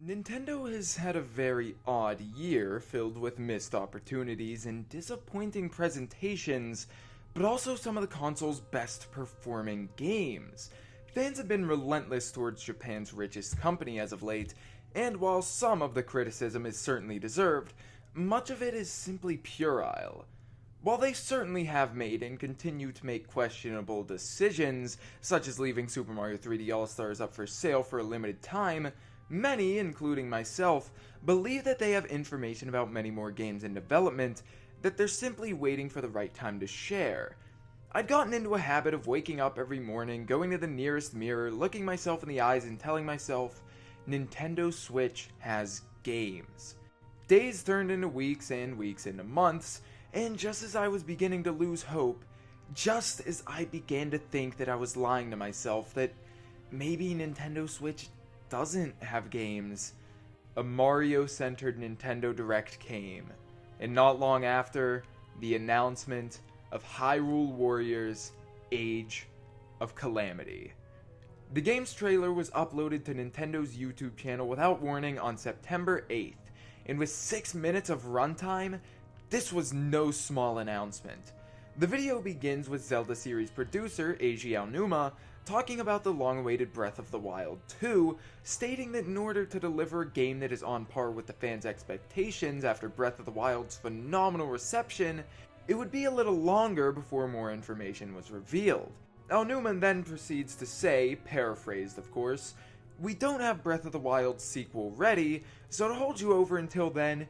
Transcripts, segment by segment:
Nintendo has had a very odd year filled with missed opportunities and disappointing presentations, but also some of the console's best performing games. Fans have been relentless towards Japan's richest company as of late, and while some of the criticism is certainly deserved, much of it is simply puerile. While they certainly have made and continue to make questionable decisions, such as leaving Super Mario 3D All-Stars up for sale for a limited time, many, including myself, believe that they have information about many more games in development that they're simply waiting for the right time to share. I'd gotten into a habit of waking up every morning, going to the nearest mirror, looking myself in the eyes and telling myself, Nintendo Switch has games. Days turned into weeks and weeks into months, and just as I was beginning to lose hope, just as I began to think that I was lying to myself that maybe Nintendo Switch doesn't have games, a Mario-centered Nintendo Direct came, and not long after, the announcement of Hyrule Warriors: Age of Calamity. The game's trailer was uploaded to Nintendo's YouTube channel without warning on September 8th, and with 6 minutes of runtime, this was no small announcement. The video begins with Zelda series producer Eiji Aonuma talking about the long-awaited Breath of the Wild 2, stating that in order to deliver a game that is on par with the fans' expectations after Breath of the Wild's phenomenal reception, it would be a little longer before more information was revealed. Aonuma then proceeds to say, paraphrased of course, "We don't have Breath of the Wild's sequel ready, so to hold you over until then,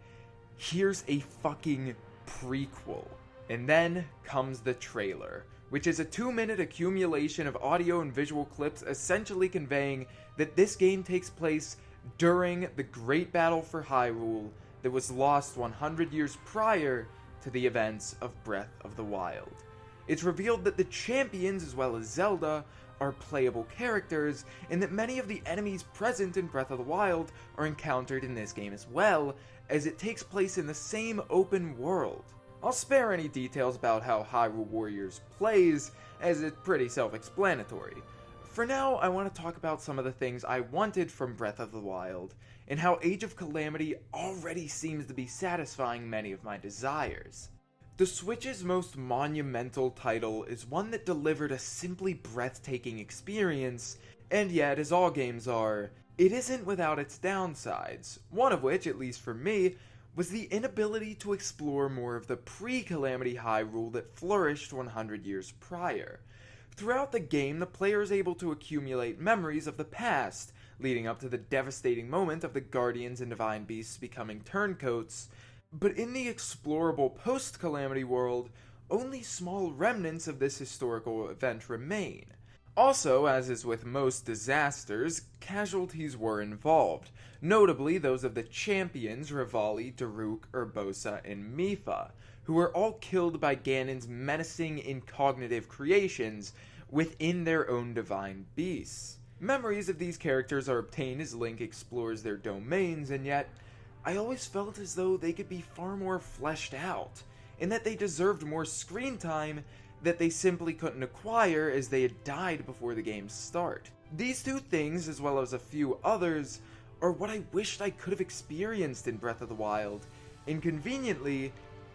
here's a fucking prequel." And then comes the trailer, which is a 2-minute accumulation of audio and visual clips essentially conveying that this game takes place during the Great Battle for Hyrule that was lost 100 years prior to the events of Breath of the Wild. It's revealed that the champions, as well as Zelda, are playable characters, and that many of the enemies present in Breath of the Wild are encountered in this game as well, as it takes place in the same open world. I'll spare any details about how Hyrule Warriors plays, as it's pretty self-explanatory. For now, I want to talk about some of the things I wanted from Breath of the Wild, and how Age of Calamity already seems to be satisfying many of my desires. The Switch's most monumental title is one that delivered a simply breathtaking experience, and yet, as all games are, it isn't without its downsides, one of which, at least for me, was the inability to explore more of the pre-Calamity Hyrule that flourished 100 years prior. Throughout the game, the player is able to accumulate memories of the past, leading up to the devastating moment of the Guardians and Divine Beasts becoming turncoats, but in the explorable post-Calamity world, only small remnants of this historical event remain. Also, as is with most disasters, casualties were involved, notably those of the champions Revali, Daruk, Urbosa, and Mipha, who were all killed by Ganon's menacing incognitive creations within their own divine beasts. Memories of these characters are obtained as Link explores their domains, and yet, I always felt as though they could be far more fleshed out, and that they deserved more screen time that they simply couldn't acquire as they had died before the game's start. These two things, as well as a few others, are what I wished I could have experienced in Breath of the Wild, and conveniently,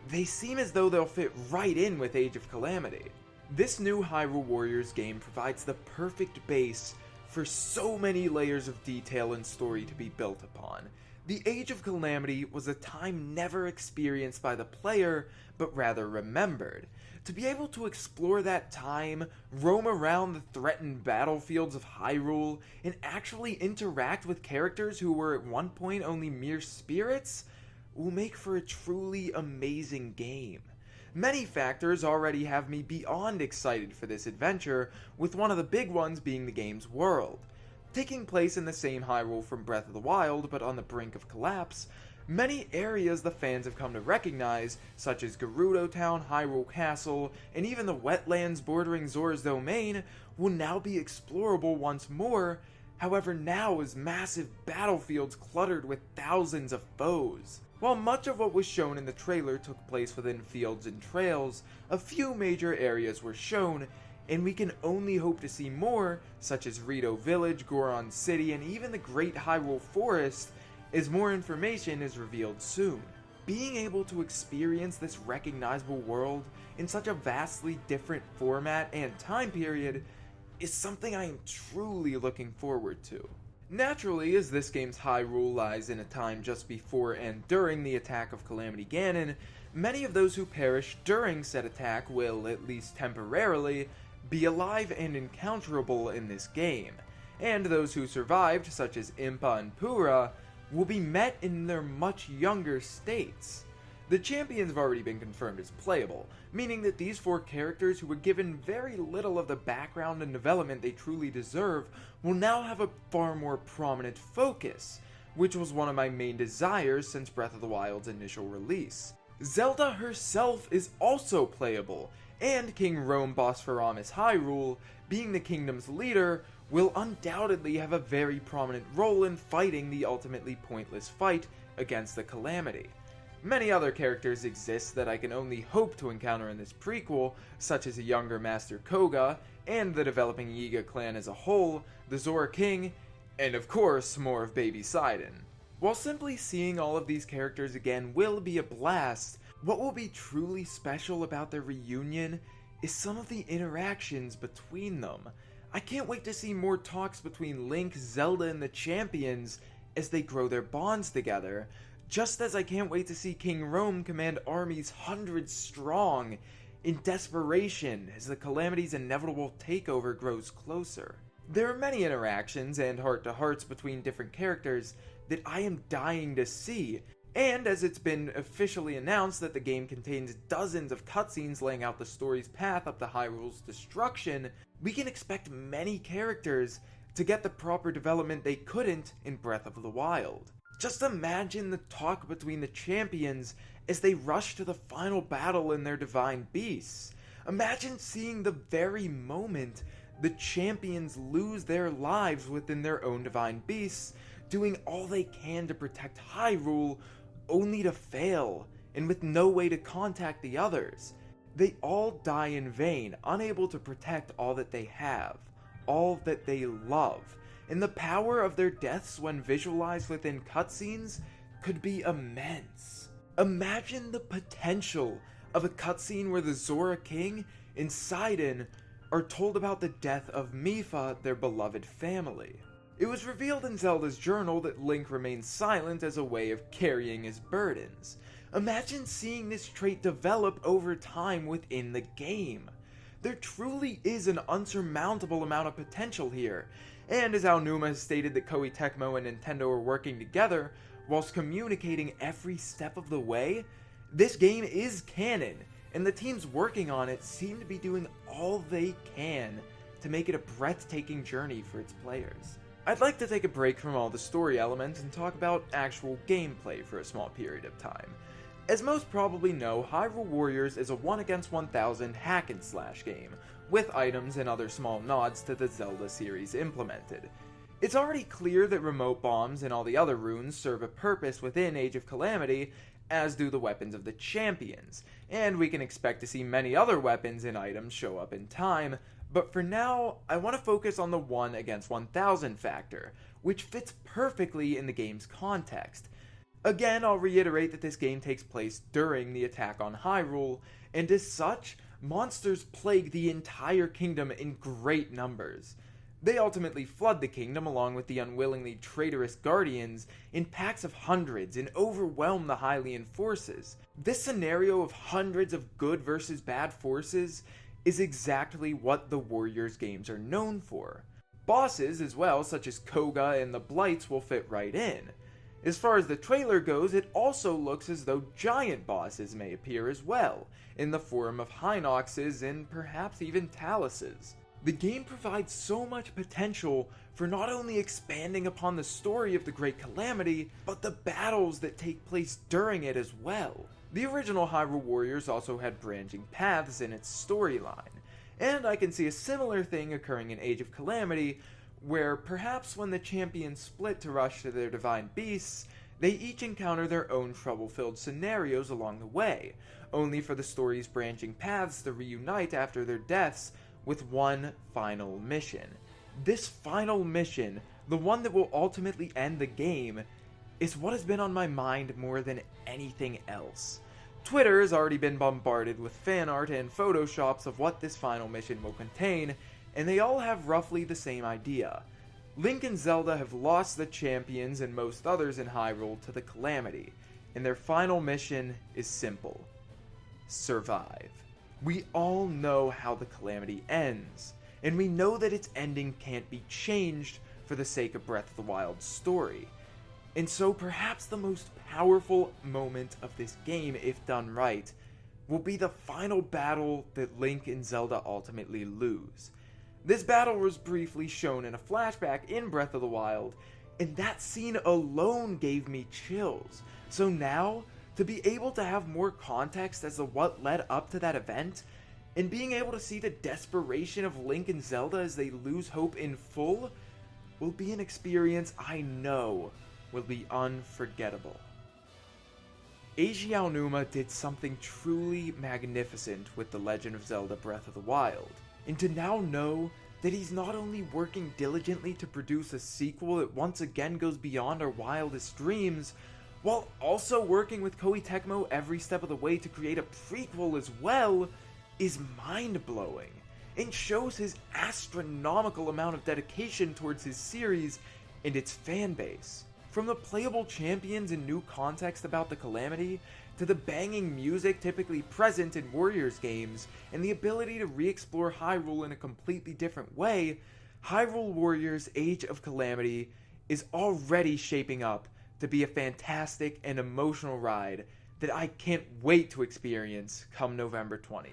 they seem as though they'll fit right in with Age of Calamity. This new Hyrule Warriors game provides the perfect base for so many layers of detail and story to be built upon. The Age of Calamity was a time never experienced by the player, but rather remembered. To be able to explore that time, roam around the threatened battlefields of Hyrule, and actually interact with characters who were at one point only mere spirits, will make for a truly amazing game. Many factors already have me beyond excited for this adventure, with one of the big ones being the game's world. Taking place in the same Hyrule from Breath of the Wild, but on the brink of collapse, many areas the fans have come to recognize, such as Gerudo Town, Hyrule Castle, and even the wetlands bordering Zora's domain, will now be explorable once more, however now as massive battlefields cluttered with thousands of foes. While much of what was shown in the trailer took place within fields and trails, a few major areas were shown, and we can only hope to see more, such as Rito Village, Goron City, and even the Great Hyrule Forest, as more information is revealed soon. Being able to experience this recognizable world in such a vastly different format and time period is something I am truly looking forward to. Naturally, as this game's Hyrule lies in a time just before and during the attack of Calamity Ganon, many of those who perish during said attack will, at least temporarily, be alive and encounterable in this game, and those who survived, such as Impa and Pura, will be met in their much younger states. The champions have already been confirmed as playable, meaning that these 4 characters who were given very little of the background and development they truly deserve will now have a far more prominent focus, which was one of my main desires since Breath of the Wild's initial release. Zelda herself is also playable, and King Rome Bosphoramos Hyrule, being the kingdom's leader, will undoubtedly have a very prominent role in fighting the ultimately pointless fight against the Calamity. Many other characters exist that I can only hope to encounter in this prequel, such as a younger Master Koga, and the developing Yiga clan as a whole, the Zora King, and of course, more of Baby Sidon. While simply seeing all of these characters again will be a blast, what will be truly special about their reunion is some of the interactions between them. I can't wait to see more talks between Link, Zelda, and the champions as they grow their bonds together, just as I can't wait to see King Rome command armies hundreds strong in desperation as the Calamity's inevitable takeover grows closer. There are many interactions and heart-to-hearts between different characters that I am dying to see, and as it's been officially announced that the game contains dozens of cutscenes laying out the story's path up to Hyrule's destruction, we can expect many characters to get the proper development they couldn't in Breath of the Wild. Just imagine the talk between the champions as they rush to the final battle in their divine beasts. Imagine seeing the very moment the champions lose their lives within their own divine beasts, doing all they can to protect Hyrule, only to fail, and with no way to contact the others. They all die in vain, unable to protect all that they have, all that they love. And the power of their deaths when visualized within cutscenes could be immense. Imagine the potential of a cutscene where the Zora King and Sidon are told about the death of Mipha, their beloved family. It was revealed in Zelda's journal that Link remains silent as a way of carrying his burdens. Imagine seeing this trait develop over time within the game. There truly is an unsurmountable amount of potential here, and as Aonuma has stated that Koei Tecmo and Nintendo are working together whilst communicating every step of the way, this game is canon, and the teams working on it seem to be doing all they can to make it a breathtaking journey for its players. I'd like to take a break from all the story elements and talk about actual gameplay for a small period of time. As most probably know, Hyrule Warriors is a 1 against 1000 hack and slash game, with items and other small nods to the Zelda series implemented. It's already clear that remote bombs and all the other runes serve a purpose within Age of Calamity, as do the weapons of the champions, and we can expect to see many other weapons and items show up in time, but for now, I want to focus on the 1 against 1000 factor, which fits perfectly in the game's context. Again, I'll reiterate that this game takes place during the attack on Hyrule, and as such, monsters plague the entire kingdom in great numbers. They ultimately flood the kingdom along with the unwillingly traitorous guardians in packs of hundreds and overwhelm the Hylian forces. This scenario of hundreds of good versus bad forces is exactly what the Warriors games are known for. Bosses as well, such as Koga and the Blights, will fit right in. As far as the trailer goes, it also looks as though giant bosses may appear as well, in the form of Hinoxes and perhaps even Taluses. The game provides so much potential for not only expanding upon the story of the Great Calamity, but the battles that take place during it as well. The original Hyrule Warriors also had branching paths in its storyline, and I can see a similar thing occurring in Age of Calamity, where perhaps when the champions split to rush to their divine beasts, they each encounter their own trouble-filled scenarios along the way, only for the story's branching paths to reunite after their deaths with one final mission. This final mission, the one that will ultimately end the game, is what has been on my mind more than anything else. Twitter has already been bombarded with fan art and photoshops of what this final mission will contain, and they all have roughly the same idea. Link and Zelda have lost the champions and most others in Hyrule to the Calamity, and their final mission is simple: survive. We all know how the Calamity ends, and we know that its ending can't be changed for the sake of Breath of the Wild's story. And so perhaps the most powerful moment of this game, if done right, will be the final battle that Link and Zelda ultimately lose. This battle was briefly shown in a flashback in Breath of the Wild, and that scene alone gave me chills. So now, to be able to have more context as to what led up to that event, and being able to see the desperation of Link and Zelda as they lose hope in full, will be an experience I know will be unforgettable. Eiji Aonuma did something truly magnificent with The Legend of Zelda Breath of the Wild, and to now know that he's not only working diligently to produce a sequel that once again goes beyond our wildest dreams, while also working with Koei Tecmo every step of the way to create a prequel as well, is mind-blowing, and shows his astronomical amount of dedication towards his series and its fanbase. From the playable champions and new context about the Calamity, to the banging music typically present in Warriors games, and the ability to re-explore Hyrule in a completely different way, Hyrule Warriors Age of Calamity is already shaping up to be a fantastic and emotional ride that I can't wait to experience come November 20th.